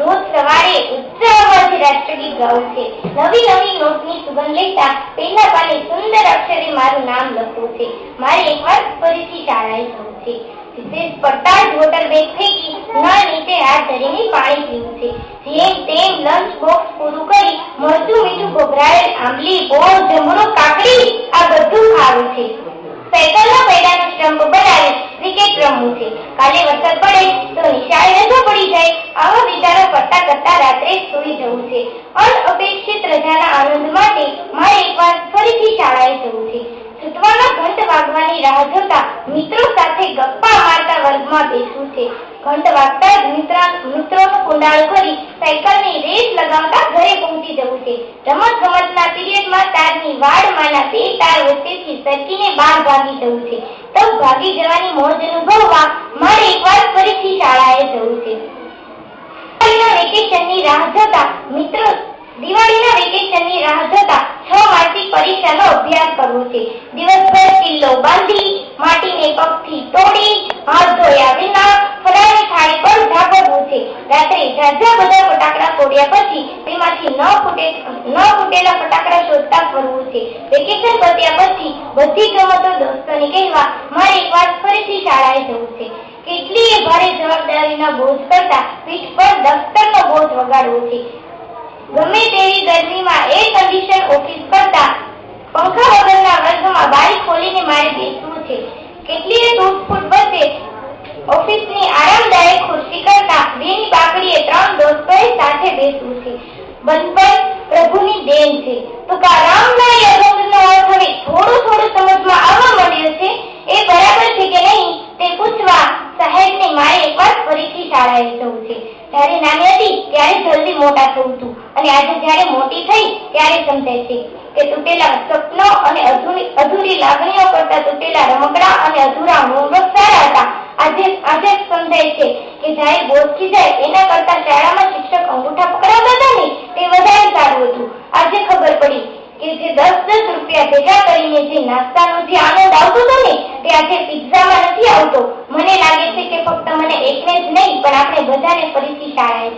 रोज सवारे उत्साहથી રાષ્ટ્રગીત ગાવું છે। નવી નવી નોટની સુગંધ લેતા પહેલા પાને સુંદર અક્ષરે મારું નામ લખવું છે। મારે એકવાર ફરીથી શાળાએ જવું છે। વિશેષ પડતા જ વોટર બેગ ફેંકી નળ નીચે હાથ ધરીને પાણી પીવું છે। જેમ તેમ લંચ બોક્સ પૂરું કરી મળતું મીઠું ઘોઘરાયેલ આંબલી ગોળ જમરૂ કાકડી આ બધું ખાવું છે। સાયકલના પૈડાનો સ્ટમ્પ બનાવી ક્રિકેટ રમવું છે। કાલે વરસાદ પડે તો નિશાળે રજા પડી જાય આવા વિચારો કરતા કરતા રાત્રે સૂઈ જવું છે। અનઅપેક્ષિત રજાના આનંદ માટે મારે એકવાર ફરીથી શાળાએ જવું છે। છૂટવાના ઘંટ વાગવાની રાહ જોતા મિત્રો સાથે ગપ્પા મારતા વર્ગમાં બેસવું છે। ઘંટ વાગતા જ મિત્રોનું કુંડાળ કરી સાયકલની રેસ લગાવતા ઘરે પહોંચી જવું છે। રમતગમતના પીરિયડમાં તારની વાડમાંના બે તાર વચ્ચેથી સરકીને બહાર ભાગી જવું છે। તો ભાગી જવાની મોજ અનુભવવા મારે એકવાર ફરીથી શાળાએ જવું છે। દિવાળીના વેકેશનની રાહ જોતા 6 માસિક પરીક્ષાનો અભ્યાસ કરવો છે। દિવસભર કિલ્લો બાંધી માટીને પગથી તોડી હાથ ધોયા વિના ફરાળી થાળી પર ઝાપડવું છે। રાત્રે ઝાઝા બધા ફટાકડા ફોડ્યા પછી તેમાંથી ન ફૂટેલા ફટાકડા શોધતા ફરવું છે। વેકેશન પત્યા પછી બધી ગમતો દોસ્તોને કહેવા મારે એકવાર ફરીથી શાળાએ જવું છે। કેટલીય ભારે જવાબદારીના બોજ કરતા પીઠ પર દફતરનો બોજ વગાડવો છે। ગમે તેવી ગરમીમાં એર કન્ડિશન ઓફિસ કરતા પંખા વગરના વર્ગમાં બારી ખોલીને મારે બેસવું છે। કેટલીય તૂટફૂટ વચ્ચે ઓફિસની આરામદાયક ખુરશી કરતા બેની બાકડીએ 3 દોસ્તોએ સાથે બેસવું છે। બંધન પ્રભુની દેન છે। તુકારામના યજ્ઞનો અર્થ હવે થોડું સમજમાં આવવા માંડ્યો છે। એ બરાબર છે કે નહીં તે પૂછવા સાહેબને મારે એકવાર ફરીથી શાળાએ જવું છે। જ્યારે નાની હતી ત્યારે જલ્દી મોટા થવું હતું અને આજે જ્યારે મોટી થઈ ત્યારે સમજાય છે કે તૂટેલા સપનો અને અધૂરી લાગણીઓ કરતા તૂટેલા રમકડા અને અધૂરા હોમવર્ક સારા હતા। આજે સમજાય છે કે જ્યારે બોજ થઈ જાય એના કરતા શાળામાં શિક્ષક અંગૂઠા પકડાવતા હતા ને તે વધારે સારું હતું। આજે ખબર પડી કે જે 10 રૂપિયા ભેગા કરીને જે નાસ્તાનો જે આનંદ આવતો હતો ને તે આજે પિઝામાં નથી આવતો। મને લાગે છે કે ફક્ત મને એકને જ નહીં પણ આપણે બધાને ફરીથી શાળાએ